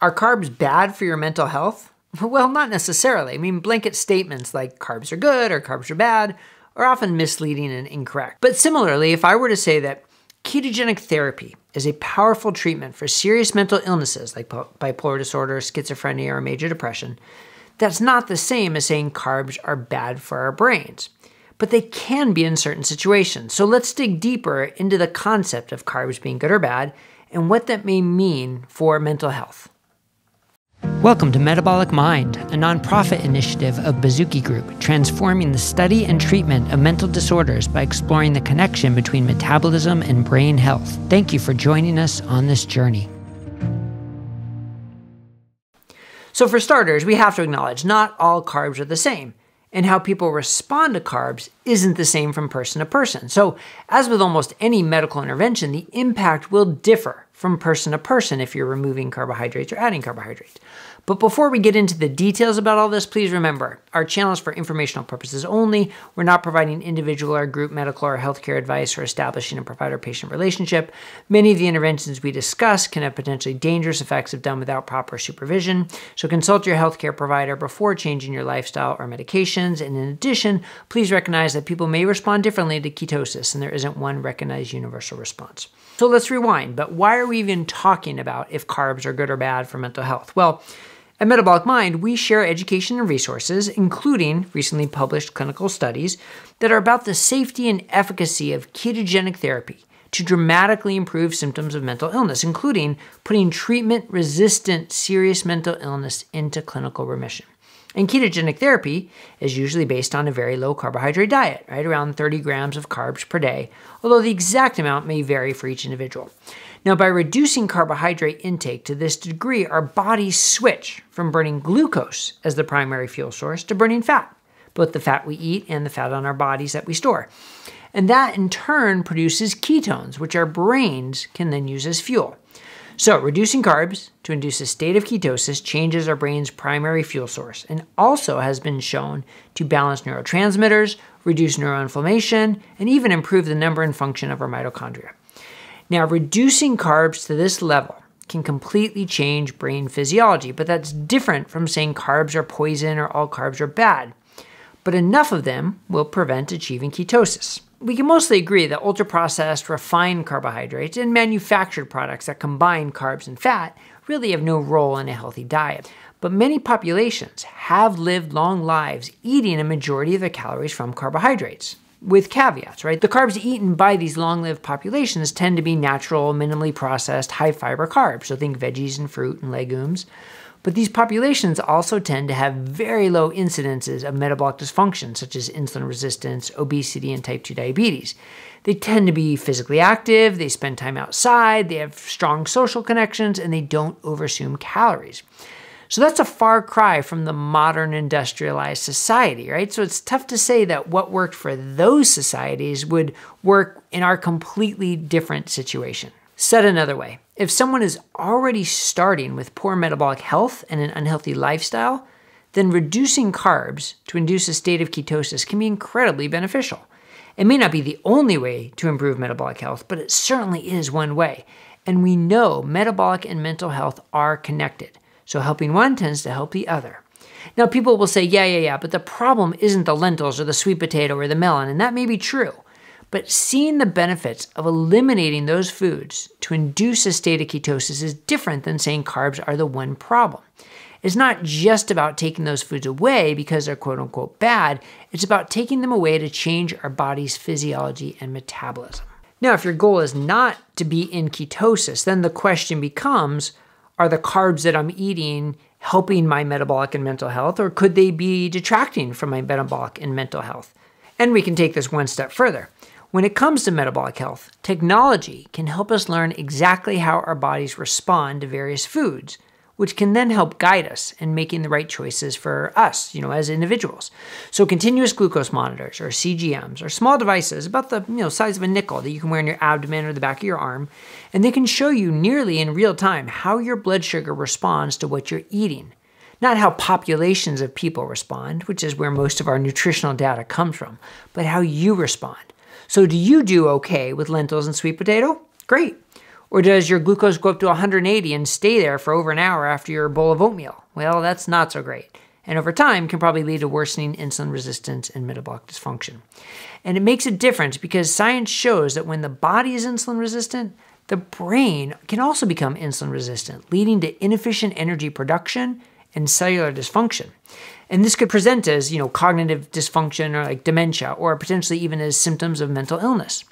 Are carbs bad for your mental health? Well, not necessarily. I mean, blanket statements like carbs are good or carbs are bad are often misleading and incorrect. But similarly, if I were to say that ketogenic therapy is a powerful treatment for serious mental illnesses like bipolar disorder, schizophrenia, or major depression, that's not the same as saying carbs are bad for our brains. But they can be in certain situations. So let's dig deeper into the concept of carbs being good or bad and what that may mean for mental health. Welcome to Metabolic Mind, a nonprofit initiative of Bazooki Group, transforming the study and treatment of mental disorders by exploring the connection between metabolism and brain health. Thank you for joining us on this journey. So for starters, we have to acknowledge not all carbs are the same, and how people respond to carbs isn't the same from person to person. So as with almost any medical intervention, the impact will differ from person to person if you're removing carbohydrates or adding carbohydrates. But before we get into the details about all this, please remember, our channel is for informational purposes only. We're not providing individual or group medical or healthcare advice or establishing a provider-patient relationship. Many of the interventions we discuss can have potentially dangerous effects if done without proper supervision. So consult your healthcare provider before changing your lifestyle or medications. And in addition, please recognize that people may respond differently to ketosis, and there isn't one recognized universal response. So let's rewind. But why are we even talking about if carbs are good or bad for mental health? Well, at Metabolic Mind, we share education and resources, including recently published clinical studies that are about the safety and efficacy of ketogenic therapy to dramatically improve symptoms of mental illness, including putting treatment-resistant serious mental illness into clinical remission. And ketogenic therapy is usually based on a very low carbohydrate diet, right, around 30 grams of carbs per day, although the exact amount may vary for each individual. Now, by reducing carbohydrate intake to this degree, our bodies switch from burning glucose as the primary fuel source to burning fat, both the fat we eat and the fat on our bodies that we store. And that in turn produces ketones, which our brains can then use as fuel. So reducing carbs to induce a state of ketosis changes our brain's primary fuel source and also has been shown to balance neurotransmitters, reduce neuroinflammation, and even improve the number and function of our mitochondria. Now, reducing carbs to this level can completely change brain physiology, but that's different from saying carbs are poison or all carbs are bad. But enough of them will prevent achieving ketosis. We can mostly agree that ultra-processed, refined carbohydrates and manufactured products that combine carbs and fat really have no role in a healthy diet. But many populations have lived long lives eating a majority of their calories from carbohydrates, with caveats, right? The carbs eaten by these long-lived populations tend to be natural, minimally processed, high-fiber carbs, so think veggies and fruit and legumes. But these populations also tend to have very low incidences of metabolic dysfunction, such as insulin resistance, obesity, and type 2 diabetes. They tend to be physically active, they spend time outside, they have strong social connections, and they don't overconsume calories. So that's a far cry from the modern industrialized society, right? So it's tough to say that what worked for those societies would work in our completely different situation. Said another way, if someone is already starting with poor metabolic health and an unhealthy lifestyle, then reducing carbs to induce a state of ketosis can be incredibly beneficial. It may not be the only way to improve metabolic health, but it certainly is one way. And we know metabolic and mental health are connected. So helping one tends to help the other. Now people will say, yeah, but the problem isn't the lentils or the sweet potato or the melon, and that may be true. But seeing the benefits of eliminating those foods to induce a state of ketosis is different than saying carbs are the one problem. It's not just about taking those foods away because they're quote unquote bad, it's about taking them away to change our body's physiology and metabolism. Now, if your goal is not to be in ketosis, then the question becomes, are the carbs that I'm eating helping my metabolic and mental health, or could they be detracting from my metabolic and mental health? And we can take this one step further. When it comes to metabolic health, technology can help us learn exactly how our bodies respond to various foods, which can then help guide us in making the right choices for us, as individuals. So continuous glucose monitors or CGMs are small devices about the size of a nickel that you can wear in your abdomen or the back of your arm, and they can show you nearly in real time how your blood sugar responds to what you're eating. Not how populations of people respond, which is where most of our nutritional data comes from, but how you respond. So do you do okay with lentils and sweet potato? Great. Or does your glucose go up to 180 and stay there for over an hour after your bowl of oatmeal? Well, that's not so great. And over time can probably lead to worsening insulin resistance and metabolic dysfunction. And it makes a difference because science shows that when the body is insulin resistant, the brain can also become insulin resistant, leading to inefficient energy production and cellular dysfunction. And this could present as, cognitive dysfunction or like dementia, or potentially even as symptoms of mental illness.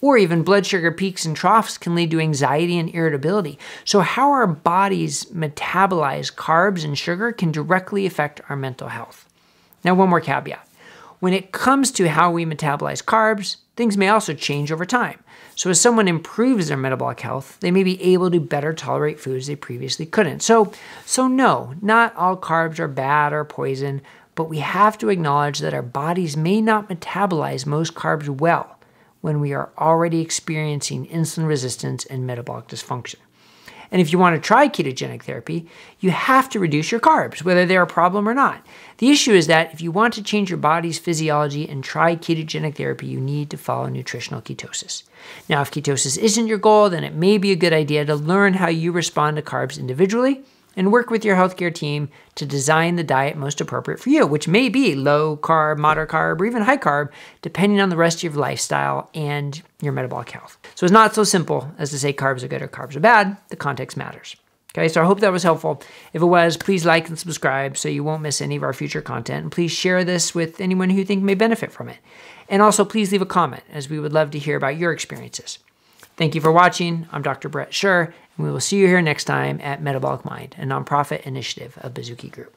Or even blood sugar peaks and troughs can lead to anxiety and irritability. So how our bodies metabolize carbs and sugar can directly affect our mental health. Now, one more caveat. When it comes to how we metabolize carbs, things may also change over time. So as someone improves their metabolic health, they may be able to better tolerate foods they previously couldn't. So no, not all carbs are bad or poison, but we have to acknowledge that our bodies may not metabolize most carbs well when we are already experiencing insulin resistance and metabolic dysfunction. And if you want to try ketogenic therapy, you have to reduce your carbs, whether they're a problem or not. The issue is that if you want to change your body's physiology and try ketogenic therapy, you need to follow nutritional ketosis. Now, if ketosis isn't your goal, then it may be a good idea to learn how you respond to carbs individually and work with your healthcare team to design the diet most appropriate for you, which may be low carb, moderate carb, or even high carb, depending on the rest of your lifestyle and your metabolic health. So it's not so simple as to say carbs are good or carbs are bad. The context matters. Okay, so I hope that was helpful. If it was, please like and subscribe so you won't miss any of our future content. And please share this with anyone who you think may benefit from it. And also please leave a comment, as we would love to hear about your experiences. Thank you for watching. I'm Dr. Bret Scher, and we will see you here next time at Metabolic Mind, a nonprofit initiative of Bazooki Group.